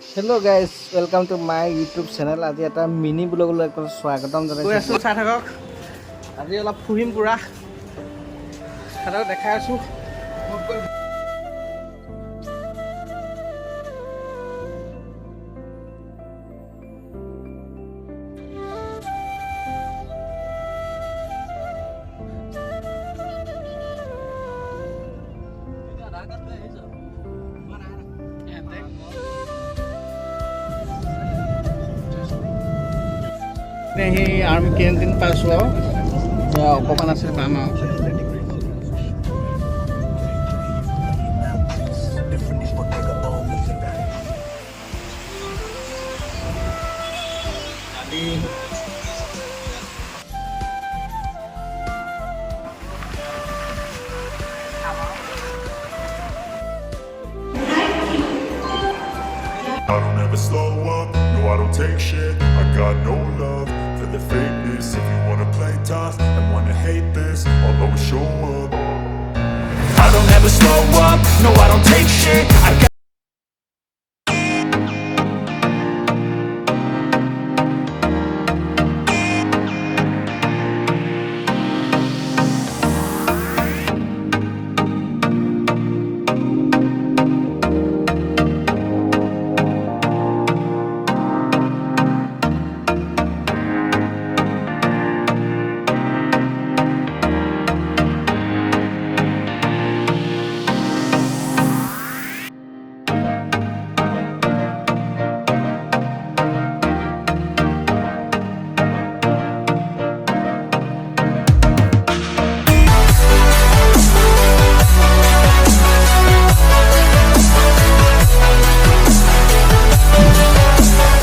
Hello guys, welcome to my YouTube channel. আজি এটা mini ব্লগলৈ স্বাগতম জনাইছো। গৈ আছো চাই থাকক। আজি অলপ ফুৰিম পুৰা। চাই দেখাই আছো। সেই আৰ্মি কেণ্টিন পাইছোঁ আৰু অকণমান আছে পাম আৰু I don't ever slow up, no I don't take shit. I got no love for the fakeness. If you wanna play tough and wanna hate this, I'll always show up. I don't ever slow up, no I don't take shit. I got